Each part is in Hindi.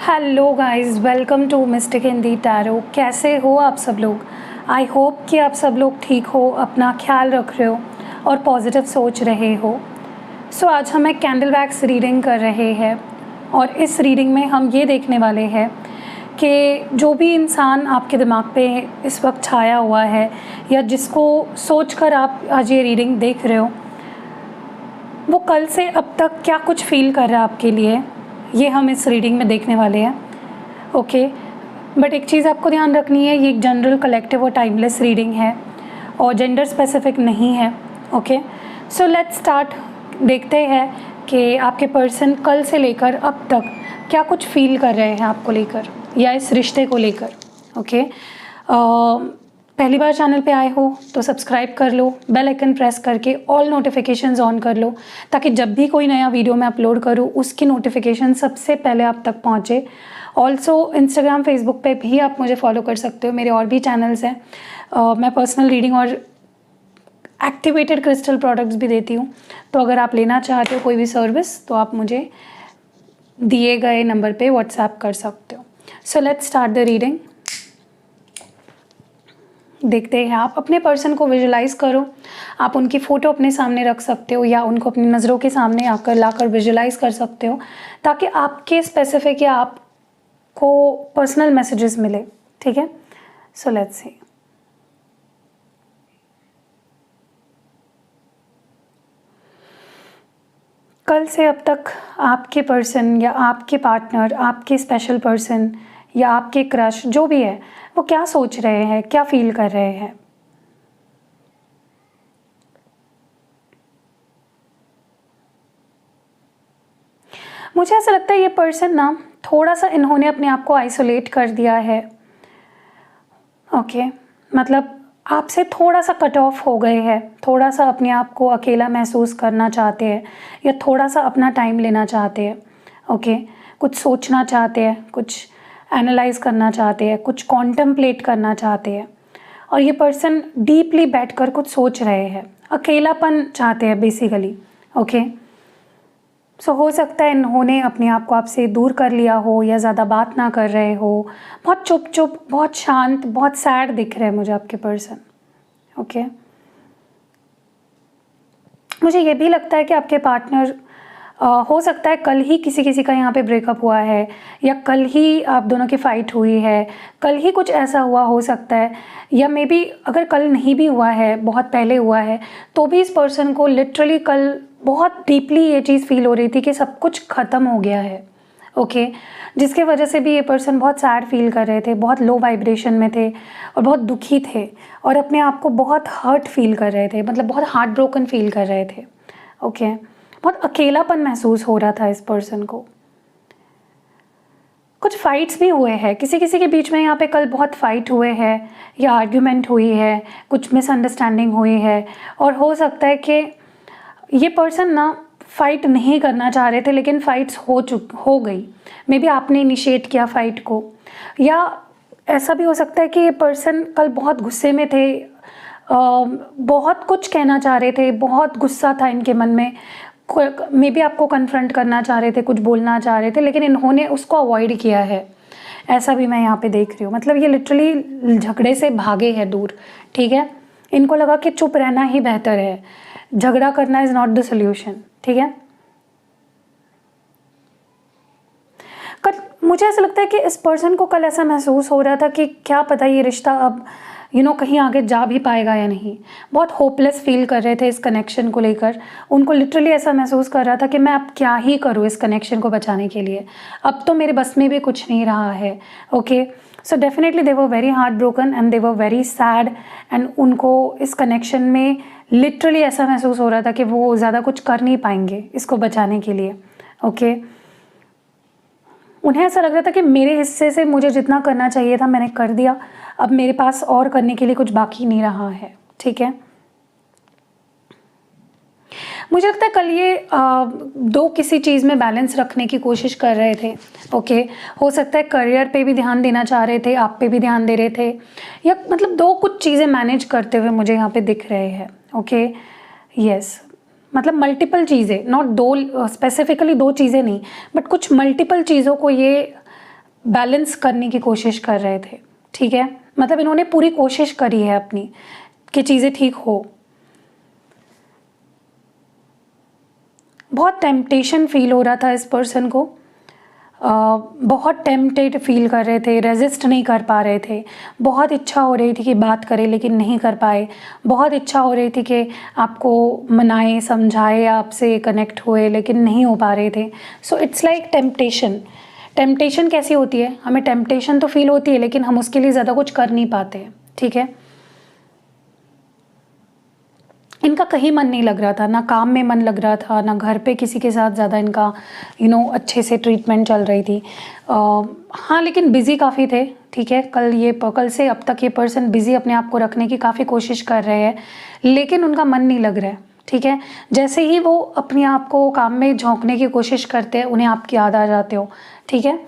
Hello guys, welcome to mystic Hindi tarot. कैसे हो आप सब लोग? आई होप कि आप सब लोग ठीक हो, अपना ख्याल रख रहे हो और पॉजिटिव सोच रहे हो। आज हम एक कैंडल वैक्स रीडिंग कर रहे हैं और इस रीडिंग में हम ये देखने वाले हैं कि जो भी इंसान आपके दिमाग पे इस वक्त छाया हुआ है या जिसको सोचकर आप आज ये रीडिंग देख रहे हो, वो कल से अब तक क्या कुछ फील कर रहा है आपके लिए, ये हम इस रीडिंग में देखने वाले हैं। ओके, बट एक चीज़ आपको ध्यान रखनी है, ये एक जनरल, कलेक्टिव और टाइमलेस रीडिंग है और जेंडर स्पेसिफिक नहीं है। Okay, so let's start. देखते हैं कि आपके पर्सन कल से लेकर अब तक क्या कुछ फील कर रहे हैं आपको लेकर या इस रिश्ते को लेकर। ओके, पहली बार चैनल पे आए हो तो सब्सक्राइब कर लो, बेल आइकन प्रेस करके ऑल नोटिफिकेशंस ऑन कर लो, ताकि जब भी कोई नया वीडियो मैं अपलोड करूँ उसकी नोटिफिकेशन सबसे पहले आप तक पहुँचे। ऑल्सो इंस्टाग्राम, फेसबुक पे भी आप मुझे फॉलो कर सकते हो, मेरे और भी चैनल्स हैं। मैं पर्सनल रीडिंग और एक्टिवेटेड क्रिस्टल प्रोडक्ट्स भी देती हूँ, तो अगर आप लेना चाहते हो कोई भी सर्विस तो आप मुझे दिए गए नंबर पे व्हाट्सएप कर सकते हो। So let's start the reading. देखते हैं, आप अपने पर्सन को विजुलाइज करो। आप उनकी फ़ोटो अपने सामने रख सकते हो या उनको अपनी नज़रों के सामने आकर लाकर विजुलाइज कर सकते हो, ताकि आपके स्पेसिफिक या आपको पर्सनल मैसेजेस मिले। ठीक है, सो लेट्स सी। कल से अब तक आपके पर्सन या आपके पार्टनर, आपके स्पेशल पर्सन या आपके क्रश, जो भी है, वो क्या सोच रहे हैं, क्या फील कर रहे हैं। मुझे ऐसा लगता है ये पर्सन ना, थोड़ा सा इन्होंने अपने आप को आइसोलेट कर दिया है। ओके, मतलब आपसे थोड़ा सा कट ऑफ हो गए हैं, थोड़ा सा अपने आप को अकेला महसूस करना चाहते हैं या थोड़ा सा अपना टाइम लेना चाहते हैं। ओके, कुछ सोचना चाहते हैं, कुछ एनालाइज करना चाहते हैं, कुछ कॉन्टेम्पलेट करना चाहते हैं। और ये पर्सन डीपली बैठकर कुछ सोच रहे हैं, अकेलापन चाहते हैं बेसिकली। ओके, सो हो सकता है इन्होंने अपने आप को आपसे दूर कर लिया हो या ज़्यादा बात ना कर रहे हो, बहुत चुप चुप, बहुत शांत, बहुत सैड दिख रहे हैं मुझे आपके पर्सन। ओके, मुझे ये भी लगता है कि आपके पार्टनर हो सकता है कल ही किसी का यहाँ पे ब्रेकअप हुआ है या कल ही आप दोनों की फ़ाइट हुई है, कल ही कुछ ऐसा हुआ हो सकता है, या मे बी अगर कल नहीं भी हुआ है, बहुत पहले हुआ है, तो भी इस पर्सन को लिटरली कल बहुत डीपली ये चीज़ फील हो रही थी कि सब कुछ ख़त्म हो गया है। ओके, जिसके वजह से भी ये पर्सन बहुत सैड फील कर रहे थे, बहुत लो वाइब्रेशन में थे और बहुत दुखी थे और अपने आप को बहुत हर्ट फील कर रहे थे, मतलब बहुत हार्ट ब्रोकन फील कर रहे थे। ओके, बहुत अकेलापन महसूस हो रहा था इस पर्सन को। कुछ फाइट्स भी हुए हैं किसी के बीच में, यहाँ पे कल बहुत फाइट हुए हैं या आर्ग्यूमेंट हुई है, कुछ मिसअंडरस्टैंडिंग हुई है। और हो सकता है कि ये पर्सन ना फाइट नहीं करना चाह रहे थे, लेकिन फाइट्स हो गई। मे बी आपने इनिशिएट किया फाइट को, या ऐसा भी हो सकता है कि ये पर्सन कल बहुत गुस्से में थे, बहुत कुछ कहना चाह रहे थे, बहुत गुस्सा था इनके मन में, मे बी आपको कन्फ्रंट करना चाह रहे थे, कुछ बोलना चाह रहे थे, लेकिन इन्होंने उसको अवॉइड किया है। ऐसा भी मैं यहाँ पे देख रही हूँ, मतलब ये लिटरली झगड़े से भागे हैं दूर। ठीक है, इनको लगा कि चुप रहना ही बेहतर है, झगड़ा करना इज़ नॉट द सोल्यूशन। ठीक है, मुझे ऐसा लगता है कि इस पर्सन को कल ऐसा महसूस हो रहा था कि क्या पता ये रिश्ता अब कहीं आगे जा भी पाएगा या नहीं। बहुत होपलेस फील कर रहे थे इस कनेक्शन को लेकर। उनको लिटरली ऐसा महसूस कर रहा था कि मैं अब क्या ही करूँ इस कनेक्शन को बचाने के लिए, अब तो मेरे बस में भी कुछ नहीं रहा है। Okay, so definitely they were very heart broken and they were very sad, and उनको इस कनेक्शन में लिटरली ऐसा महसूस हो रहा था कि वो ज़्यादा कुछ कर नहीं पाएंगे इसको बचाने के लिए। ओके, उन्हें ऐसा लग रहा था कि मेरे हिस्से से मुझे जितना करना चाहिए था मैंने कर दिया, अब मेरे पास और करने के लिए कुछ बाकी नहीं रहा है। ठीक है, मुझे लगता है कल ये दो किसी चीज़ में बैलेंस रखने की कोशिश कर रहे थे। ओके, हो सकता है करियर पे भी ध्यान देना चाह रहे थे, आप पे भी ध्यान दे रहे थे, या मतलब दो कुछ चीज़ें मैनेज करते हुए मुझे यहाँ पे दिख रहे हैं। ओके, यस, मतलब मल्टीपल चीज़ें, नॉट दो स्पेसिफिकली दो चीज़ें नहीं, बट कुछ मल्टीपल चीज़ों को ये बैलेंस करने की कोशिश कर रहे थे, ठीक है। मतलब इन्होंने पूरी कोशिश करी है अपनी कि चीज़ें ठीक हो। बहुत टेम्पटेशन फील हो रहा था इस पर्सन को, बहुत टेम्पटेड फील कर रहे थे, रेजिस्ट नहीं कर पा रहे थे। बहुत इच्छा हो रही थी कि बात करें लेकिन नहीं कर पाए। बहुत इच्छा हो रही थी कि आपको मनाए, समझाए, आपसे कनेक्ट हुए, लेकिन नहीं हो पा रहे थे। So it's like temptation. Temptation कैसी होती है? हमें टेम्पटेशन तो फील होती है लेकिन हम उसके लिए ज़्यादा कुछ कर नहीं पाते, ठीक है। इनका कहीं मन नहीं लग रहा था, ना काम में मन लग रहा था, ना घर पे किसी के साथ ज़्यादा इनका अच्छे से ट्रीटमेंट चल रही थी। हाँ, लेकिन बिज़ी काफ़ी थे, ठीक है। कल से अब तक ये पर्सन बिज़ी अपने आप को रखने की काफ़ी कोशिश कर रहे हैं, लेकिन उनका मन नहीं लग रहा है, ठीक है। जैसे ही वो अपने आप को काम में झोंकने की कोशिश करते हैं, उन्हें आप याद आ जाते हो, ठीक है।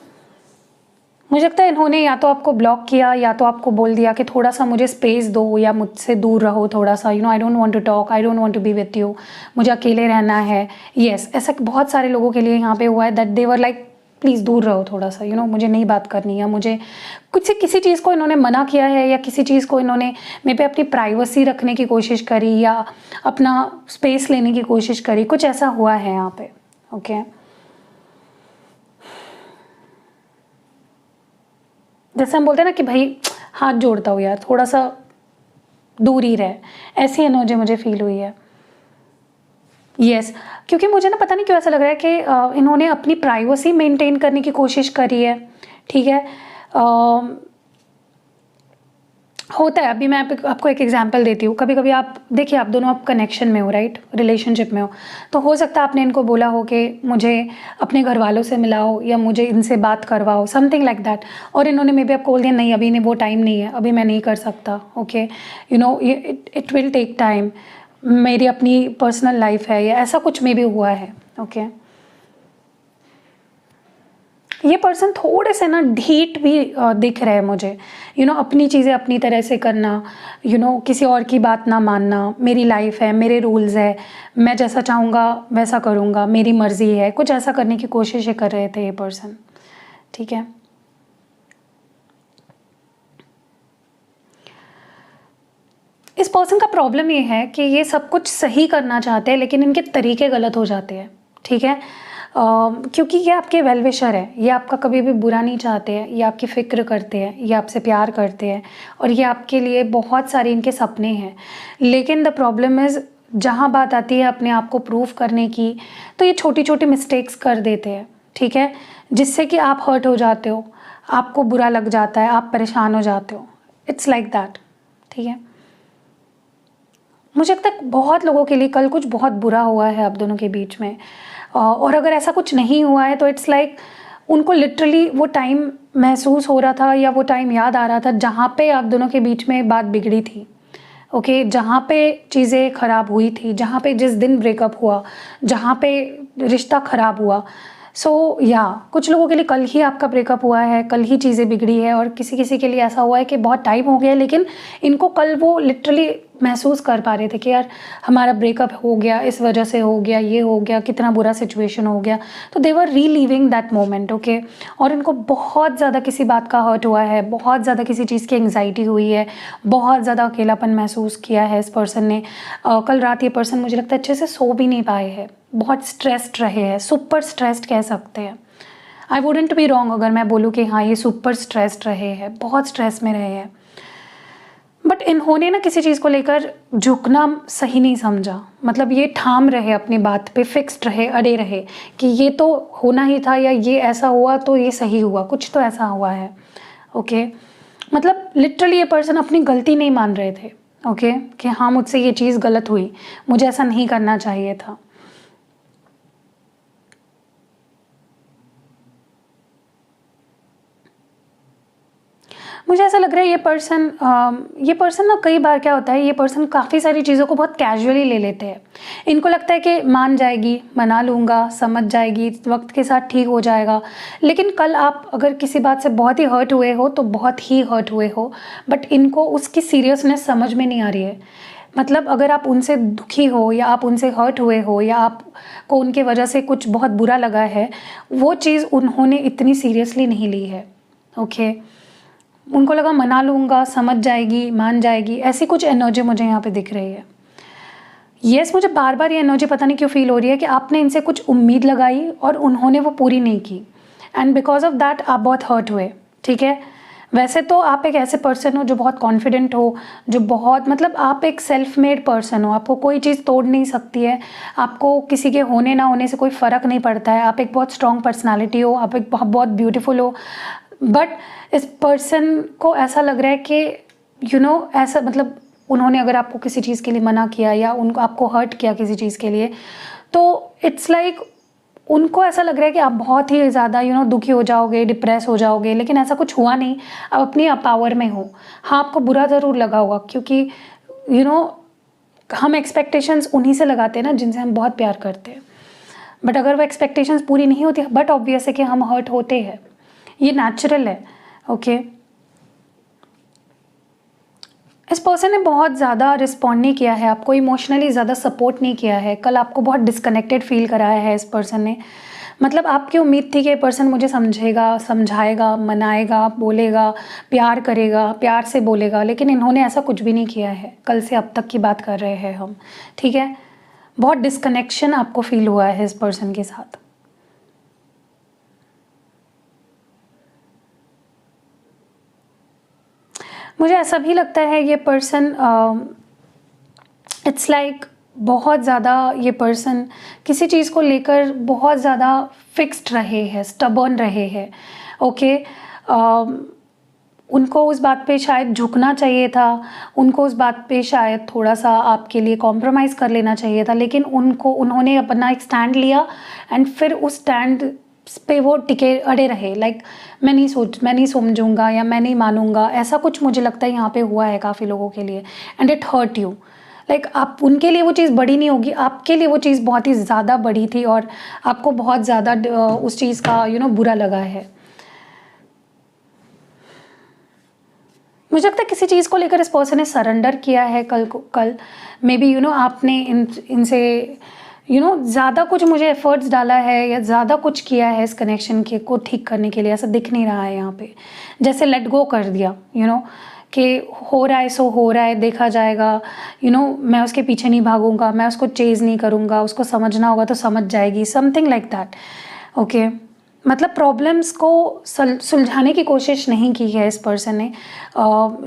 मुझे लगता है इन्होंने या तो आपको ब्लॉक किया या तो आपको बोल दिया कि थोड़ा सा मुझे स्पेस दो या मुझसे दूर रहो थोड़ा सा, I don't want to talk, I don't want to be with you, मुझे अकेले रहना है। यस, ऐसा बहुत सारे लोगों के लिए यहाँ पे हुआ है that they were like please दूर रहो थोड़ा सा, मुझे नहीं बात करनी है, मुझे किसी चीज़ को इन्होंने मना किया है या किसी चीज़ को इन्होंने मेरे पे अपनी प्राइवेसी रखने की कोशिश करी या अपना स्पेस लेने की कोशिश करी, कुछ ऐसा हुआ है यहाँ पे, ओके। जैसे हम बोलते हैं ना कि भाई हाथ जोड़ता हूँ यार, थोड़ा सा दूर ही रहे, ऐसी एनर्जी मुझे फील हुई है। यस, क्योंकि मुझे ना पता नहीं क्यों ऐसा लग रहा है कि इन्होंने अपनी प्राइवेसी मेंटेन करने की कोशिश करी है, ठीक है। होता है, अभी मैं आपको एक एग्जांपल देती हूँ। कभी कभी आप देखिए, आप दोनों आप कनेक्शन में हो, राइट, रिलेशनशिप में हो, तो हो सकता है आपने इनको बोला हो कि मुझे अपने घर वालों से मिलाओ या मुझे इनसे बात करवाओ, समथिंग लाइक दैट, और इन्होंने मे बी आपको बोल दिया नहीं अभी नहीं, वो टाइम नहीं है, अभी मैं नहीं कर सकता, okay, it will take time, मेरी अपनी पर्सनल लाइफ है, या ऐसा कुछ मे बी हुआ है, ओके। ये पर्सन थोड़े से ना ढीठ भी दिख रहे हैं मुझे, अपनी चीज़ें अपनी तरह से करना, किसी और की बात ना मानना, मेरी लाइफ है, मेरे रूल्स है, मैं जैसा चाहूँगा वैसा करूँगा, मेरी मर्ज़ी है, कुछ ऐसा करने की कोशिशें कर रहे थे ये पर्सन, ठीक है। इस पर्सन का प्रॉब्लम ये है कि ये सब कुछ सही करना चाहते हैं लेकिन इनके तरीके गलत हो जाते हैं, ठीक है। क्योंकि ये आपके वेल विशर है, ये आपका कभी भी बुरा नहीं चाहते हैं, ये आपकी फ़िक्र करते हैं, ये आपसे प्यार करते हैं और ये आपके लिए बहुत सारे इनके सपने हैं। लेकिन द प्रॉब्लम इज़, जहाँ बात आती है अपने आप को प्रूव करने की, तो ये छोटी छोटी मिस्टेक्स कर देते हैं, ठीक है, जिससे कि आप हर्ट हो जाते हो, आपको बुरा लग जाता है, आप परेशान हो जाते हो। इट्स लाइक दैट, ठीक है। मुझे लगता है बहुत लोगों के लिए कल कुछ बहुत बुरा हुआ है आप दोनों के बीच में, और अगर ऐसा कुछ नहीं हुआ है तो इट्स लाइक उनको लिटरली वो टाइम महसूस हो रहा था या वो टाइम याद आ रहा था जहाँ पे आप दोनों के बीच में बात बिगड़ी थी, ओके, जहाँ पे चीज़ें ख़राब हुई थी, जहाँ पे जिस दिन ब्रेकअप हुआ, जहाँ पे रिश्ता ख़राब हुआ। या कुछ लोगों के लिए कल ही आपका ब्रेकअप हुआ है, कल ही चीज़ें बिगड़ी है, और किसी किसी के लिए ऐसा हुआ है कि बहुत टाइम हो गया है लेकिन इनको कल वो लिटरली महसूस कर पा रहे थे कि यार हमारा ब्रेकअप हो गया, इस वजह से हो गया, ये हो गया, कितना बुरा सिचुएशन हो गया, तो दे वर रीलिविंग दैट मोमेंट, ओके। और इनको बहुत ज़्यादा किसी बात का हर्ट हुआ है, बहुत ज़्यादा किसी चीज़ की एंग्जाइटी हुई है, बहुत ज़्यादा अकेलापन महसूस किया है इस पर्सन ने। कल रात ये पर्सन मुझे लगता है अच्छे से सो भी नहीं पाए हैं, बहुत स्ट्रेस्ड रहे हैं, सुपर स्ट्रेस्ड कह सकते हैं। आई वुडेंट बी रॉन्ग अगर मैं बोलूँ कि हाँ ये सुपर स्ट्रेस्ड रहे हैं, बहुत स्ट्रेस में रहे हैं। बट इन्होंने ना किसी चीज़ को लेकर झुकना सही नहीं समझा, मतलब ये ठाम रहे अपनी बात पे, फिक्स्ड रहे, अड़े रहे कि ये तो होना ही था या ये ऐसा हुआ तो ये सही हुआ, कुछ तो ऐसा हुआ है, ओके। मतलब लिटरली ये पर्सन अपनी गलती नहीं मान रहे थे, ओके, कि हाँ मुझसे ये चीज़ गलत हुई, मुझे ऐसा नहीं करना चाहिए था। मुझे ऐसा लग रहा है ये पर्सन ना, कई बार क्या होता है, ये पर्सन काफ़ी सारी चीज़ों को बहुत कैजुअली ले लेते हैं। इनको लगता है कि मान जाएगी, मना लूँगा, समझ जाएगी, वक्त के साथ ठीक हो जाएगा। लेकिन कल आप अगर किसी बात से बहुत ही हर्ट हुए हो तो बहुत ही हर्ट हुए हो, बट इनको उसकी सीरियसनेस समझ में नहीं आ रही है। मतलब अगर आप उनसे दुखी हो या आप उनसे हर्ट हुए हो या आपको उनके वजह से कुछ बहुत बुरा लगा है, वो चीज़ उन्होंने इतनी सीरियसली नहीं ली है, ओके। उनको लगा मना लूँगा, समझ जाएगी, मान जाएगी, ऐसी कुछ एनर्जी मुझे यहाँ पे दिख रही है। येस, मुझे बार बार ये एनर्जी पता नहीं क्यों फील हो रही है कि आपने इनसे कुछ उम्मीद लगाई और उन्होंने वो पूरी नहीं की, एंड बिकॉज ऑफ दैट आप बहुत हर्ट हुए। ठीक है, वैसे तो आप एक ऐसे पर्सन हो जो बहुत कॉन्फिडेंट हो, जो बहुत मतलब आप एक सेल्फ मेड पर्सन हो, आपको कोई चीज़ तोड़ नहीं सकती है, आपको किसी के होने ना होने से कोई फ़र्क नहीं पड़ता है, आप एक बहुत स्ट्रॉन्ग पर्सनालिटी हो, आप एक बहुत ब्यूटीफुल हो। बट इस पर्सन को ऐसा लग रहा है कि ऐसा मतलब उन्होंने अगर आपको किसी चीज़ के लिए मना किया या उनको आपको हर्ट किया किसी चीज़ के लिए, तो इट्स लाइक उनको ऐसा लग रहा है कि आप बहुत ही ज़्यादा दुखी हो जाओगे, डिप्रेस हो जाओगे, लेकिन ऐसा कुछ हुआ नहीं। आप अपनी पावर में हो। हाँ, आपको बुरा ज़रूर लगा होगा क्योंकि हम एक्सपेक्टेशंस उन्हीं से लगाते हैं ना जिनसे हम बहुत प्यार करते हैं। बट अगर वो एक्सपेक्टेशंस पूरी नहीं होती, बट ऑब्वियस है कि हम हर्ट होते हैं, ये नेचुरल है। ओके, इस पर्सन ने बहुत ज़्यादा रिस्पॉन्ड नहीं किया है आपको, इमोशनली ज़्यादा सपोर्ट नहीं किया है, कल आपको बहुत डिस्कनेक्टेड फील कराया है इस पर्सन ने। मतलब आपकी उम्मीद थी कि ये पर्सन मुझे समझेगा, समझाएगा, मनाएगा, बोलेगा, प्यार करेगा, प्यार से बोलेगा, लेकिन इन्होंने ऐसा कुछ भी नहीं किया है। कल से अब तक की बात कर रहे हैं हम, ठीक है। बहुत डिस्कनेक्शन आपको फील हुआ है इस पर्सन के साथ। मुझे ऐसा भी लगता है ये पर्सन इट्स लाइक बहुत ज़्यादा ये पर्सन किसी चीज़ को लेकर बहुत ज़्यादा फिक्स्ड रहे हैं, स्टबर्न रहे हैं। ओके, उनको उस बात पे शायद झुकना चाहिए था, उनको उस बात पे शायद थोड़ा सा आपके लिए कॉम्प्रोमाइज़ कर लेना चाहिए था, लेकिन उन्होंने अपना एक स्टैंड लिया एंड फिर उस स्टैंड पे वो टिके अड़े रहे। लाइक मैं नहीं समझूंगा या मैं नहीं मानूंगा, ऐसा कुछ मुझे लगता है यहाँ पे हुआ है काफ़ी लोगों के लिए, and it hurt you. Like आप उनके लिए वो चीज़ बड़ी नहीं होगी, आपके लिए वो चीज़ बहुत ही ज़्यादा बड़ी थी और आपको बहुत ज़्यादा उस चीज़ का बुरा लगा है। मुझे लगता है किसी चीज़ को लेकर इस पर्सन ने सरेंडर किया है कल मे बी आपने इनसे ज़्यादा कुछ मुझे एफर्ट्स डाला है या ज़्यादा कुछ किया है इस कनेक्शन के को ठीक करने के लिए, ऐसा दिख नहीं रहा है यहाँ पे। जैसे लेट गो कर दिया कि हो रहा है सो हो रहा है, देखा जाएगा, मैं उसके पीछे नहीं भागूंगा, मैं उसको चेज़ नहीं करूँगा, उसको समझना होगा तो समझ जाएगी, समथिंग लाइक दैट। ओके, मतलब प्रॉब्लम्स को सुलझाने की कोशिश नहीं की है इस पर्सन ने,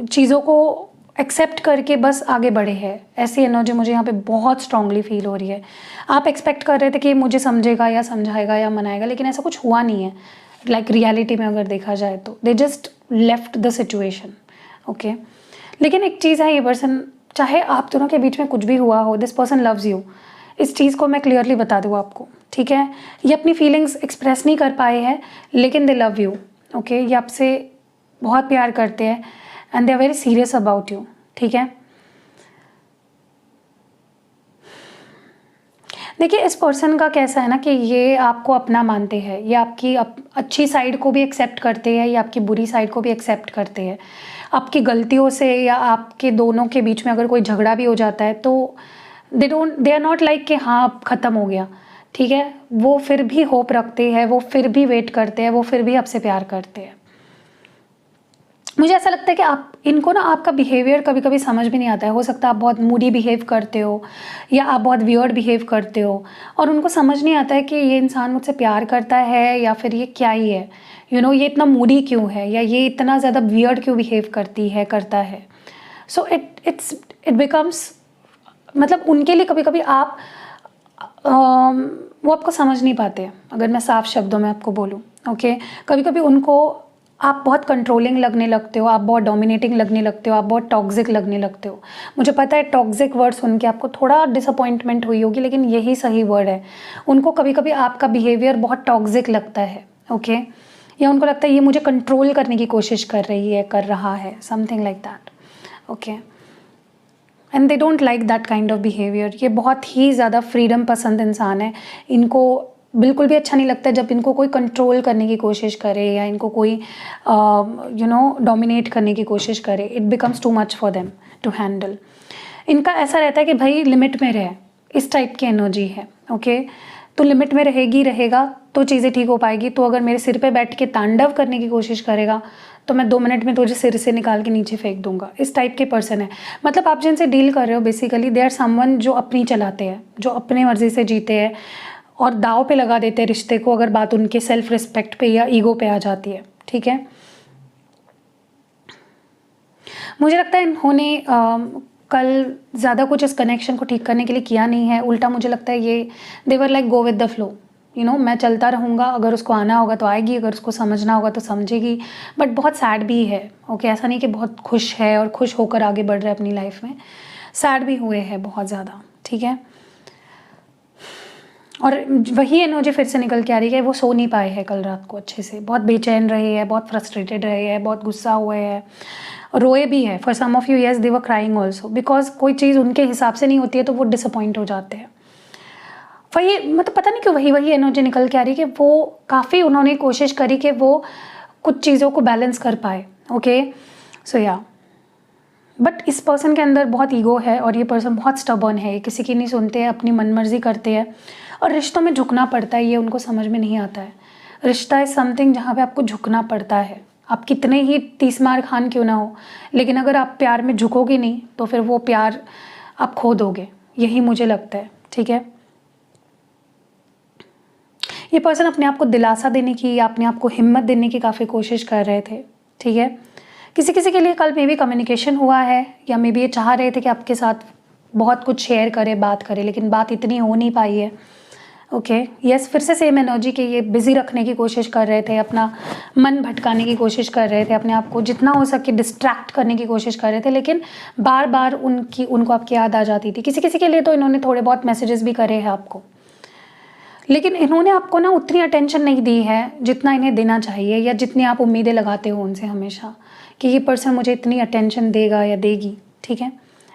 चीज़ों को एक्सेप्ट करके बस आगे बढ़े हैं। ऐसी एनर्जी मुझे यहाँ पे बहुत स्ट्रांगली फील हो रही है। आप एक्सपेक्ट कर रहे थे कि मुझे समझेगा या समझाएगा या मनाएगा, लेकिन ऐसा कुछ हुआ नहीं है। लाइक रियलिटी में अगर देखा जाए तो they just left the situation. Okay, लेकिन एक चीज़ है, ये पर्सन चाहे आप दोनों के बीच में कुछ भी हुआ हो, दिस पर्सन लव्स यू। इस चीज़ को मैं क्लियरली बता दूँ आपको, ठीक है। ये अपनी फीलिंग्स एक्सप्रेस नहीं कर पाए हैं, लेकिन दे लव यू। ओके, ये आपसे बहुत प्यार करते हैं and they are very serious about you, ठीक है। देखिए, इस पर्सन का कैसा है ना कि ये आपको अपना मानते हैं, ये आपकी अच्छी साइड को भी एक्सेप्ट करते हैं, ये आपकी बुरी साइड को भी एक्सेप्ट करते हैं। आपकी गलतियों से या आपके दोनों के बीच में अगर कोई झगड़ा भी हो जाता है तो दे आर नॉट लाइक कि हाँ अब ख़त्म हो गया, ठीक है। वो फिर भी होप रखते हैं, वो फिर भी वेट करते हैं, वो फिर भी आपसे प्यार करते हैं। मुझे ऐसा लगता है कि आप इनको ना आपका बिहेवियर कभी कभी समझ भी नहीं आता है। हो सकता है आप बहुत मूडी बिहेव करते हो या आप बहुत वियर्ड बिहेव करते हो और उनको समझ नहीं आता है कि ये इंसान मुझसे प्यार करता है या फिर ये क्या ही है, ये इतना मूडी क्यों है या ये इतना ज़्यादा वियर्ड क्यों बिहेव करता है। सो इट बिकम्स मतलब उनके लिए कभी कभी आप वो आपको समझ नहीं पाते, अगर मैं साफ शब्दों में आपको बोलूँ। ओके, कभी कभी उनको आप बहुत कंट्रोलिंग लगने लगते हो, आप बहुत डोमिनेटिंग लगने लगते हो, आप बहुत टॉक्सिक लगने लगते हो। मुझे पता है टॉक्सिक वर्ड सुन के आपको थोड़ा डिसअपॉइंटमेंट हुई होगी, लेकिन यही सही वर्ड है। उनको कभी कभी आपका बिहेवियर बहुत टॉक्सिक लगता है, ओके, या उनको लगता है ये मुझे कंट्रोल करने की कोशिश कर रहा है, something like that. Okay, and they don't like that kind of behaviour. ये बहुत ही ज़्यादा फ्रीडम पसंद इंसान है। इनको बिल्कुल भी अच्छा नहीं लगता जब इनको कोई कंट्रोल करने की कोशिश करे या इनको कोई डोमिनेट करने की कोशिश करे। It becomes too much for them to handle. इनका ऐसा रहता है कि भाई लिमिट में रहे, इस टाइप की एनर्जी है। ओके, तो लिमिट में रहेगा तो चीज़ें ठीक हो पाएगी। तो अगर मेरे सिर पे बैठ के तांडव करने की कोशिश करेगा तो मैं 2 मिनट में तुझे सिर से निकाल के नीचे फेंक दूंगा। इस टाइप के पर्सन है। मतलब आप जिनसे डील कर रहे हो बेसिकली दे आर समवन जो अपनी चलाते हैं, जो अपने मर्जी से जीते हैं और दाव पे लगा देते हैं रिश्ते को अगर बात उनके सेल्फ रिस्पेक्ट पे या ईगो पे आ जाती है। ठीक है, मुझे लगता है इन्होंने कल ज़्यादा कुछ इस कनेक्शन को ठीक करने के लिए किया नहीं है। उल्टा मुझे लगता है ये they're like go with the flow, you know, मैं चलता रहूँगा, अगर उसको आना होगा तो आएगी, अगर उसको समझना होगा तो समझेगी। बट बहुत सैड भी है। ओके, ऐसा नहीं कि बहुत खुश है और खुश होकर आगे बढ़ रहा है अपनी लाइफ में, सैड भी हुए हैं बहुत ज़्यादा। ठीक है, और वही एनर्जी फिर से निकल के आ रही है। वो सो नहीं पाए हैं कल रात को अच्छे से, बहुत बेचैन रहे हैं, बहुत फ्रस्ट्रेटेड रहे हैं, बहुत गुस्सा हुए हैं, रोए भी है। For some of you yes they were crying also, because कोई चीज़ उनके हिसाब से नहीं होती है तो वो डिसअपॉइंट हो जाते हैं। वही मतलब पता नहीं क्यों वही एनर्जी निकल के आ रही है कि वो काफ़ी उन्होंने कोशिश करी कि वो कुछ चीज़ों को बैलेंस कर पाए। ओके, सो या, बट इस पर्सन के अंदर बहुत ईगो है और ये पर्सन बहुत स्टबर्न है, किसी की नहीं सुनते हैं, अपनी मनमर्जी करते हैं और रिश्तों में झुकना पड़ता है। ये उनको समझ में नहीं आता है। रिश्ता इज़ समथिंग जहाँ पे आपको झुकना पड़ता है। आप कितने ही 30 मार खान क्यों ना हो, लेकिन अगर आप प्यार में झुकोगे नहीं तो फिर वो प्यार आप खो दोगे, यही मुझे लगता है। ठीक है, ये पर्सन अपने आप को दिलासा देने की या अपने आप को हिम्मत देने की काफ़ी कोशिश कर रहे थे। ठीक है, किसी किसी के लिए कल मे भी कम्युनिकेशन हुआ है या मे भी ये चाह रहे थे कि आपके साथ बहुत कुछ शेयर करे, बात करे, लेकिन बात इतनी हो नहीं पाई है। ओके, यस, फिर से सेम एनर्जी के ये बिज़ी रखने की कोशिश कर रहे थे, अपना मन भटकाने की कोशिश कर रहे थे, अपने आप को जितना हो सके डिस्ट्रैक्ट करने की कोशिश कर रहे थे, लेकिन बार बार उनको आपकी याद आ जाती थी। किसी किसी के लिए तो इन्होंने थोड़े बहुत मैसेजेस भी करे हैं आपको, लेकिन इन्होंने आपको ना उतनी अटेंशन नहीं दी है जितना इन्हें देना चाहिए या जितनी आप उम्मीदें लगाते हो उनसे हमेशा कि ये पर्सन मुझे इतनी अटेंशन देगा या देगी। ठीक है,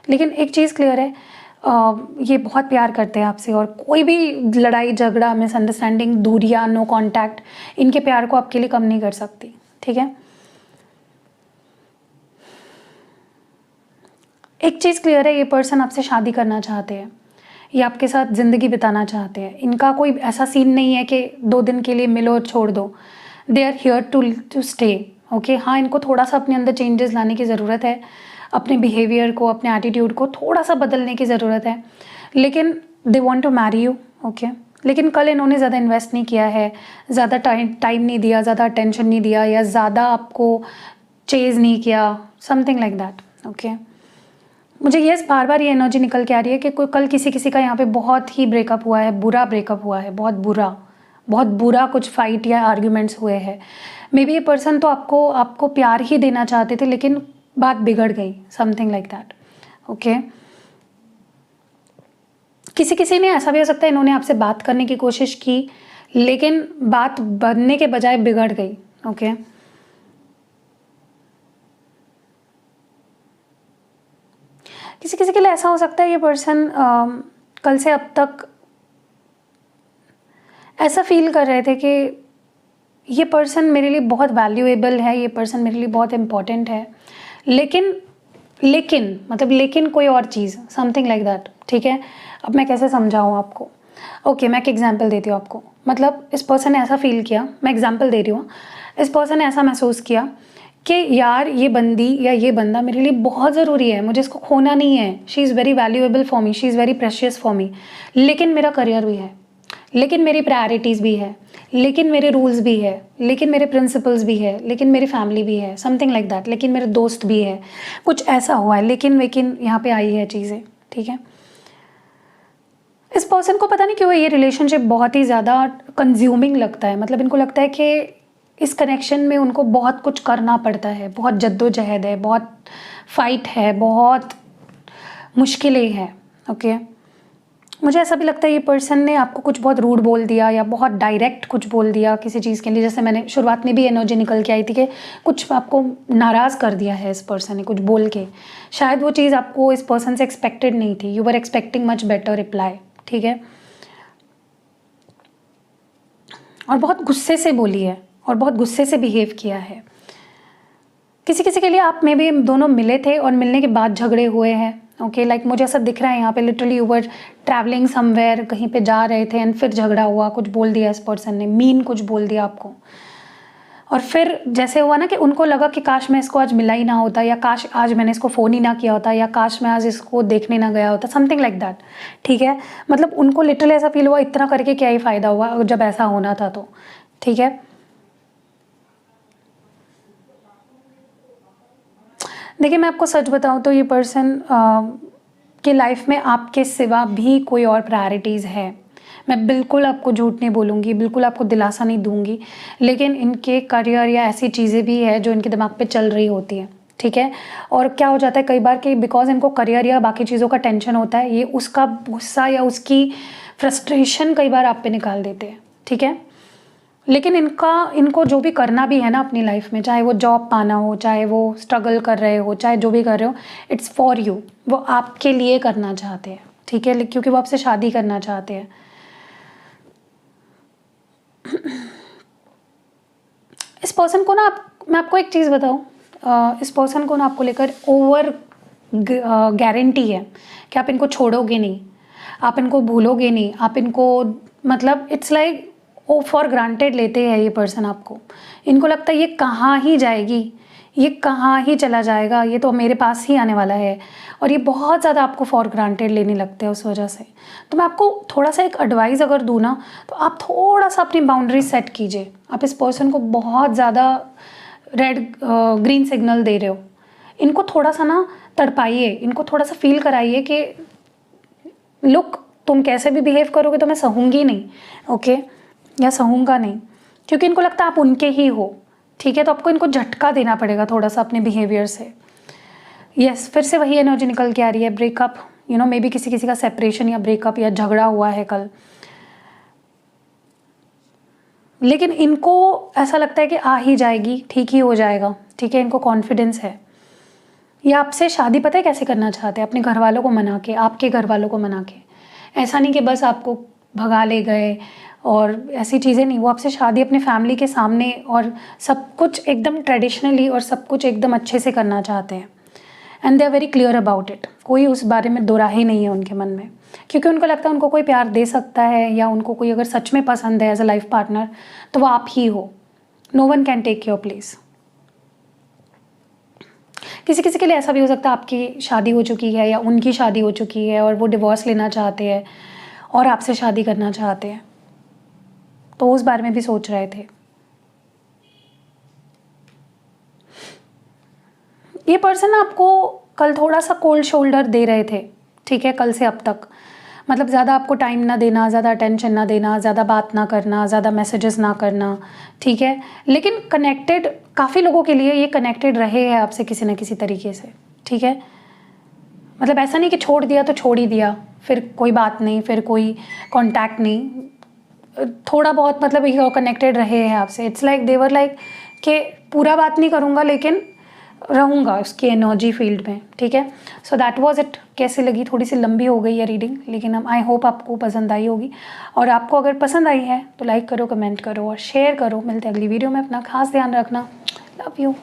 लेकिन एक चीज़ क्लियर है, ये बहुत प्यार करते हैं आपसे और कोई भी लड़ाई झगड़ा, मिसअंडरस्टैंडिंग, दूरियां, नो कांटेक्ट इनके प्यार को आपके लिए कम नहीं कर सकती। ठीक है, एक चीज़ क्लियर है, ये पर्सन आपसे शादी करना चाहते हैं, ये आपके साथ ज़िंदगी बिताना चाहते हैं। इनका कोई ऐसा सीन नहीं है कि 2 दिन के लिए मिलो और छोड़ दो। They are here to stay. Okay, हाँ, इनको थोड़ा सा अपने अंदर चेंजेस लाने की ज़रूरत है, अपने बिहेवियर को, अपने एटीट्यूड को थोड़ा सा बदलने की ज़रूरत है, लेकिन they want to marry you. Okay, लेकिन कल इन्होंने ज़्यादा इन्वेस्ट नहीं किया है, ज़्यादा टाइम नहीं दिया, ज़्यादा अटेंशन नहीं दिया या ज़्यादा आपको चेज़ नहीं किया, समथिंग लाइक दैट। ओके, मुझे ये बार बार ये एनर्जी निकल के आ रही है कि कोई कल किसी का यहाँ पे बहुत ही ब्रेकअप हुआ है, बुरा ब्रेकअप हुआ है, बहुत बुरा कुछ फाइट या आर्ग्यूमेंट्स हुए हैं। मे बी ये पर्सन तो आपको प्यार ही देना चाहते थे, लेकिन बात बिगड़ गई, समथिंग लाइक दैट। ओके, किसी ने ऐसा भी हो सकता है इन्होंने आपसे बात करने की कोशिश की लेकिन बात बनने के बजाय बिगड़ गई। ओके, किसी के लिए ऐसा हो सकता है ये पर्सन कल से अब तक ऐसा फील कर रहे थे कि ये पर्सन मेरे लिए बहुत वैल्यूएबल है, ये पर्सन मेरे लिए बहुत इम्पॉर्टेंट है, लेकिन कोई और चीज़, समथिंग लाइक दैट। ठीक है, अब मैं कैसे समझाऊँ आपको। ओके, मैं एक एग्जांपल देती हूँ आपको। मतलब इस पर्सन ने ऐसा फील किया, मैं एग्जांपल दे रही हूँ, इस पर्सन ने ऐसा महसूस किया कि यार ये बंदी या ये बंदा मेरे लिए बहुत ज़रूरी है, मुझे इसको खोना नहीं है, she is very valuable for me, she is very precious for me, लेकिन मेरा करियर भी है, लेकिन मेरी प्रायोरिटीज़ भी है, लेकिन मेरे रूल्स भी है, लेकिन मेरे प्रिंसिपल्स भी है, लेकिन मेरी फैमिली भी है, समथिंग लाइक दैट, लेकिन मेरे दोस्त भी है, कुछ ऐसा हुआ है, लेकिन यहाँ पे आई है चीज़ें। ठीक है, इस पर्सन को पता नहीं क्यों ये रिलेशनशिप बहुत ही ज़्यादा कंज्यूमिंग लगता है। मतलब इनको लगता है कि इस कनेक्शन में उनको बहुत कुछ करना पड़ता है, बहुत जद्दोजहद है, बहुत फाइट है, बहुत मुश्किलें हैं। ओके, मुझे ऐसा भी लगता है ये पर्सन ने आपको कुछ बहुत रूड बोल दिया या बहुत डायरेक्ट कुछ बोल दिया किसी चीज़ के लिए। जैसे मैंने शुरुआत में भी एनर्जी निकल के आई थी कि कुछ आपको नाराज़ कर दिया है इस पर्सन ने कुछ बोल के, शायद वो चीज़ आपको इस पर्सन से एक्सपेक्टेड नहीं थी, you were expecting much better reply. ठीक है, और बहुत गुस्से से बोली है और बहुत गुस्से से बिहेव किया है। किसी के लिए आप में भी दोनों मिले थे और मिलने के बाद झगड़े हुए हैं। ओके लाइक मुझे ऐसा दिख रहा है यहाँ पे literally you were travelling somewhere, कहीं पे जा रहे थे एंड फिर झगड़ा हुआ, कुछ बोल दिया इस पर्सन ने, मीन कुछ बोल दिया आपको, और फिर जैसे हुआ ना कि उनको लगा कि काश मैं इसको आज मिला ही ना होता, या काश आज मैंने इसको फ़ोन ही ना किया होता, या काश मैं आज इसको देखने ना गया होता, समथिंग लाइक दैट। ठीक है, मतलब उनको लिटरली ऐसा फील हुआ इतना करके क्या ही फ़ायदा हुआ जब ऐसा होना था तो। ठीक है, देखिए मैं आपको सच बताऊं तो ये पर्सन के लाइफ में आपके सिवा भी कोई और प्रायोरिटीज़ है। मैं बिल्कुल आपको झूठ नहीं बोलूँगी, बिल्कुल आपको दिलासा नहीं दूंगी, लेकिन इनके करियर या ऐसी चीज़ें भी है जो इनके दिमाग पे चल रही होती है। ठीक है, और क्या हो जाता है कई बार कि बिकॉज इनको करियर या बाकी चीज़ों का टेंशन होता है, ये उसका गुस्सा या उसकी फ्रस्ट्रेशन कई बार आप पे निकाल देते हैं। ठीक है, लेकिन इनको जो भी करना भी है ना अपनी लाइफ में, चाहे वो जॉब पाना हो, चाहे वो स्ट्रगल कर रहे हो, चाहे जो भी कर रहे हो, इट्स फॉर यू, वो आपके लिए करना चाहते हैं। ठीक है, क्योंकि वो आपसे शादी करना चाहते हैं। इस पर्सन को ना मैं आपको एक चीज़ बताऊं, इस पर्सन को ना आपको लेकर ओवर गारंटी है कि आप इनको छोड़ोगे नहीं, आप इनको भूलोगे नहीं, आप इनको मतलब it's like oh for granted लेते हैं ये पर्सन आपको। इनको लगता है ये कहाँ ही जाएगी, ये कहाँ ही चला जाएगा, ये तो मेरे पास ही आने वाला है, और ये बहुत ज़्यादा आपको फॉर ग्रांटेड लेने लगते हैं उस वजह से। तो मैं आपको थोड़ा सा एक एडवाइस अगर दूँ ना, तो आप थोड़ा सा अपनी बाउंड्री सेट कीजिए। आप इस पर्सन को बहुत ज़्यादा रेड ग्रीन सिग्नल दे रहे हो, इनको थोड़ा सा ना तड़पाइए, इनको थोड़ा सा फील कराइए कि लुक तुम कैसे भी बिहेव करोगे तो मैं सहूँगी नहीं, ओके, या सहूँगा नहीं, क्योंकि इनको लगता है आप उनके ही हो। ठीक है, तो आपको इनको झटका देना पड़ेगा थोड़ा सा अपने बिहेवियर से। यस, फिर से वही एनर्जी निकल के आ रही है, breakup, you know may be किसी का सेपरेशन या ब्रेकअप या झगड़ा हुआ है कल, लेकिन इनको ऐसा लगता है कि आ ही जाएगी, ठीक ही हो जाएगा। ठीक है, इनको कॉन्फिडेंस है। ये आपसे शादी पता है कैसे करना चाहते हैं, अपने घर वालों को मना के, आपके घर वालों को मना के। ऐसा नहीं कि बस आपको भगा ले गए और ऐसी चीज़ें नहीं, वो आपसे शादी अपने फैमिली के सामने और सब कुछ एकदम ट्रेडिशनली और सब कुछ एकदम अच्छे से करना चाहते हैं। And they are very clear about it, कोई उस बारे में दो राय नहीं है उनके मन में, क्योंकि उनको लगता है उनको कोई प्यार दे सकता है, या उनको कोई अगर सच में पसंद है एज अ लाइफ पार्टनर तो वो आप ही हो। No one can take your place. किसी किसी के लिए ऐसा भी हो सकता है आपकी शादी हो चुकी है या उनकी शादी हो चुकी है और वो डिवोर्स लेना चाहते हैं और आपसे शादी करना चाहते हैं, तो उस बारे में भी सोच रहे थे। ये पर्सन आपको कल थोड़ा सा कोल्ड शोल्डर दे रहे थे। ठीक है, कल से अब तक मतलब ज़्यादा आपको टाइम ना देना, ज़्यादा अटेंशन ना देना, ज़्यादा बात ना करना, ज़्यादा मैसेजेस ना करना। ठीक है, लेकिन कनेक्टेड काफ़ी लोगों के लिए ये कनेक्टेड रहे हैं आपसे किसी न किसी तरीके से। ठीक है, मतलब ऐसा नहीं कि छोड़ दिया तो छोड़ ही दिया, फिर कोई बात नहीं, फिर कोई कांटेक्ट नहीं, थोड़ा बहुत मतलब ये कनेक्टेड रहे हैं आपसे। इट्स लाइक देवर लाइक कि पूरा बात नहीं करूँगा लेकिन रहूँगा उसकी एनर्जी फील्ड में। ठीक है, सो दैट वाज इट। कैसी लगी, थोड़ी सी लंबी हो गई है रीडिंग, लेकिन आई होप आपको पसंद आई होगी, और आपको अगर पसंद आई है तो लाइक करो, कमेंट करो और शेयर करो। मिलते हैं अगली वीडियो में, अपना खास ध्यान रखना। Love you.